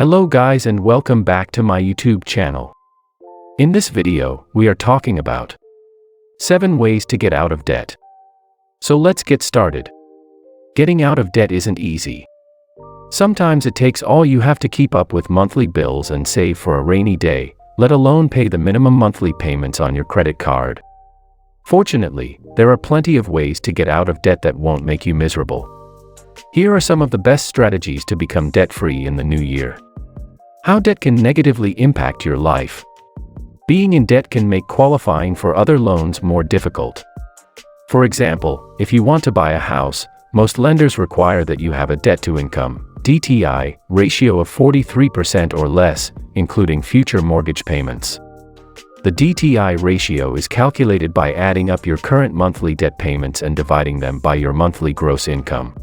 Hello guys and welcome back to my YouTube channel. In this video, we are talking about 7 ways to get out of debt. So let's get started. Getting out of debt isn't easy. Sometimes it takes all you have to keep up with monthly bills and save for a rainy day, let alone pay the minimum monthly payments on your credit card. Fortunately, there are plenty of ways to get out of debt that won't make you miserable. Here are some of the best strategies to become debt-free in the new year. How debt can negatively impact your life. Being in debt can make qualifying for other loans more difficult. For example, if you want to buy a house, most lenders require that you have a debt-to-income (DTI) ratio of 43% or less, including future mortgage payments. The DTI ratio is calculated by adding up your current monthly debt payments and dividing them by your monthly gross income.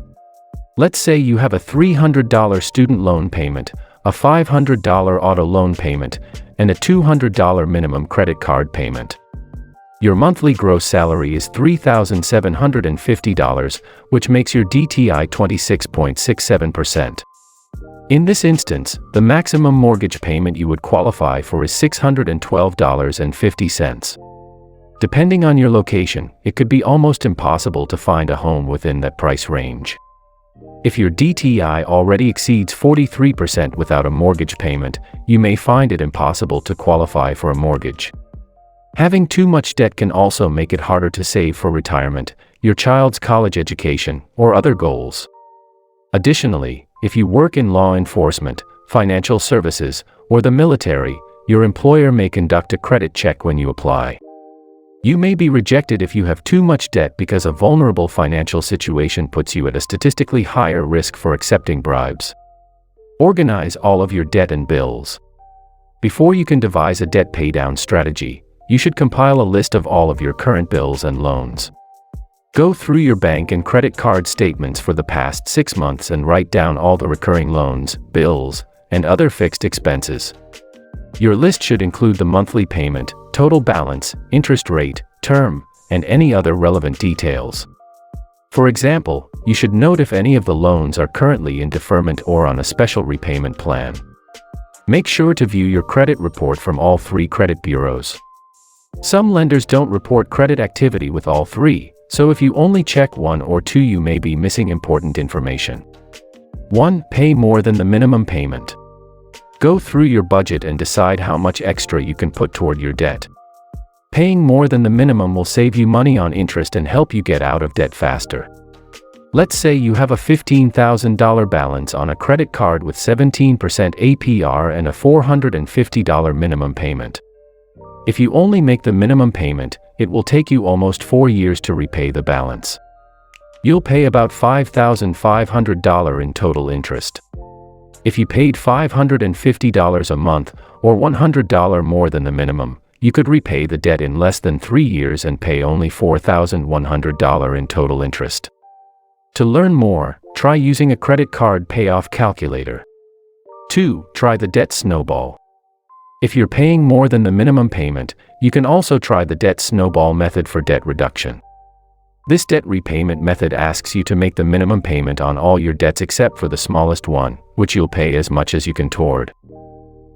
Let's say you have a $300 student loan payment, a $500 auto loan payment, and a $200 minimum credit card payment. Your monthly gross salary is $3,750, which makes your DTI 26.67%. In this instance, the maximum mortgage payment you would qualify for is $612.50. Depending on your location, it could be almost impossible to find a home within that price range. If your DTI already exceeds 43% without a mortgage payment, you may find it impossible to qualify for a mortgage. Having too much debt can also make it harder to save for retirement, your child's college education, or other goals. Additionally, if you work in law enforcement, financial services, or the military, your employer may conduct a credit check when you apply. You may be rejected if you have too much debt because a vulnerable financial situation puts you at a statistically higher risk for accepting bribes. Organize all of your debt and bills. Before you can devise a debt paydown strategy, you should compile a list of all of your current bills and loans. Go through your bank and credit card statements for the past 6 months and write down all the recurring loans, bills, and other fixed expenses. Your list should include the monthly payment, total balance, interest rate, term, and any other relevant details. For example, you should note if any of the loans are currently in deferment or on a special repayment plan. Make sure to view your credit report from all 3 credit bureaus. Some lenders don't report credit activity with all 3, so if you only check 1 or 2, you may be missing important information. 1. Pay more than the minimum payment. Go through your budget and decide how much extra you can put toward your debt. Paying more than the minimum will save you money on interest and help you get out of debt faster. Let's say you have a $15,000 balance on a credit card with 17% APR and a $450 minimum payment. If you only make the minimum payment, it will take you almost 4 years to repay the balance. You'll pay about $5,500 in total interest. If you paid $550 a month, or $100 more than the minimum, you could repay the debt in less than 3 years and pay only $4,100 in total interest. To learn more, try using a credit card payoff calculator. 2. Try the debt snowball. If you're paying more than the minimum payment, you can also try the debt snowball method for debt reduction. This debt repayment method asks you to make the minimum payment on all your debts except for the smallest one, which you'll pay as much as you can toward.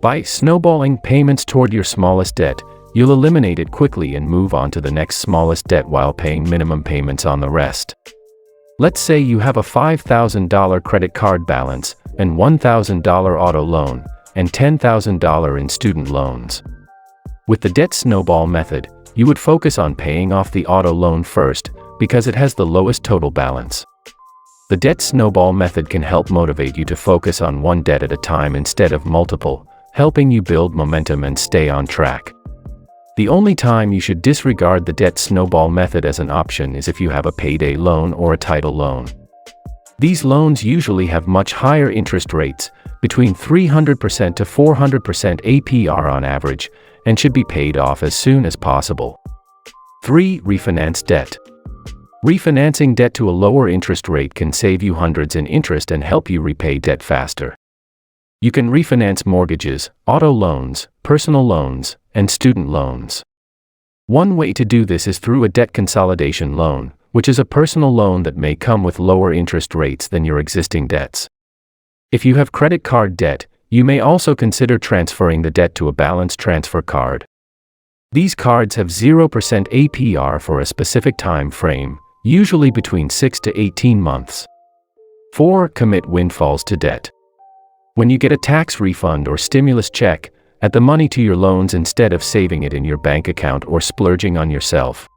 By snowballing payments toward your smallest debt, you'll eliminate it quickly and move on to the next smallest debt while paying minimum payments on the rest. Let's say you have a $5,000 credit card balance, and $1,000 auto loan, and $10,000 in student loans. With the debt snowball method, you would focus on paying off the auto loan first, because it has the lowest total balance. The debt snowball method can help motivate you to focus on one debt at a time instead of multiple, helping you build momentum and stay on track. The only time you should disregard the debt snowball method as an option is if you have a payday loan or a title loan. These loans usually have much higher interest rates, between 300% to 400% APR on average, and should be paid off as soon as possible. 3. Refinance debt. Refinancing debt to a lower interest rate can save you hundreds in interest and help you repay debt faster. You can refinance mortgages, auto loans, personal loans, and student loans. One way to do this is through a debt consolidation loan, which is a personal loan that may come with lower interest rates than your existing debts. If you have credit card debt, You may also consider transferring the debt to a balance transfer card. These cards have 0% APR for a specific time frame, usually between 6 to 18 months. 4. Commit windfalls to debt. When you get a tax refund or stimulus check, add the money to your loans instead of saving it in your bank account or splurging on yourself.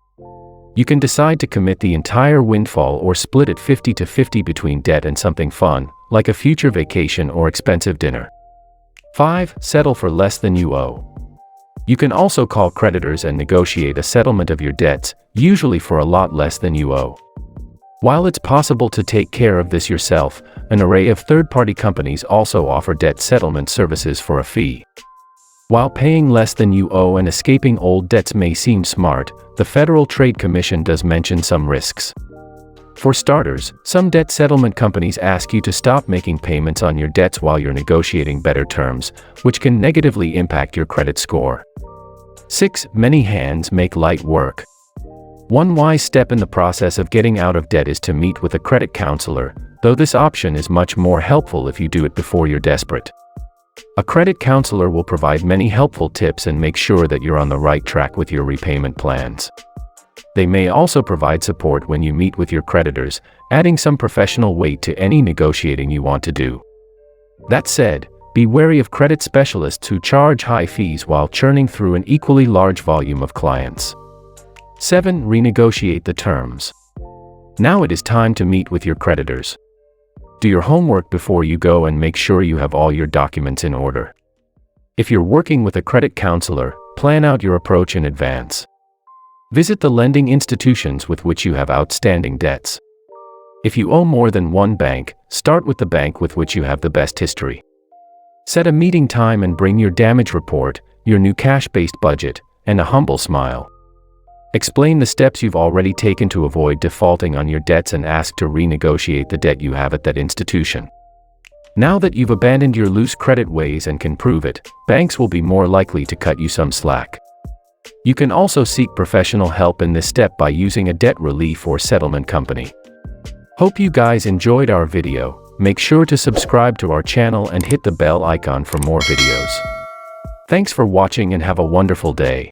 You can decide to commit the entire windfall or split it 50-50 between debt and something fun, like a future vacation or expensive dinner. 5. Settle for less than you owe. You can also call creditors and negotiate a settlement of your debts, usually for a lot less than you owe. While it's possible to take care of this yourself, an array of third-party companies also offer debt settlement services for a fee. While paying less than you owe and escaping old debts may seem smart, the Federal Trade Commission does mention some risks. For starters, some debt settlement companies ask you to stop making payments on your debts while you're negotiating better terms, which can negatively impact your credit score. 6. Many hands make light work. One wise step in the process of getting out of debt is to meet with a credit counselor, though this option is much more helpful if you do it before you're desperate. A credit counselor will provide many helpful tips and make sure that you're on the right track with your repayment plans. They may also provide support when you meet with your creditors, adding some professional weight to any negotiating you want to do. That said, be wary of credit specialists who charge high fees while churning through an equally large volume of clients. 7. Renegotiate the terms. Now it is time to meet with your creditors. Do your homework before you go and make sure you have all your documents in order. If you're working with a credit counselor, plan out your approach in advance. Visit the lending institutions with which you have outstanding debts. If you owe more than one bank, start with the bank with which you have the best history. Set a meeting time and bring your damage report, your new cash-based budget, and a humble smile. Explain the steps you've already taken to avoid defaulting on your debts and ask to renegotiate the debt you have at that institution. Now that you've abandoned your loose credit ways and can prove it, banks will be more likely to cut you some slack. You can also seek professional help in this step by using a debt relief or settlement company. Hope you guys enjoyed our video. Make sure to subscribe to our channel and hit the bell icon for more videos. Thanks for watching and have a wonderful day.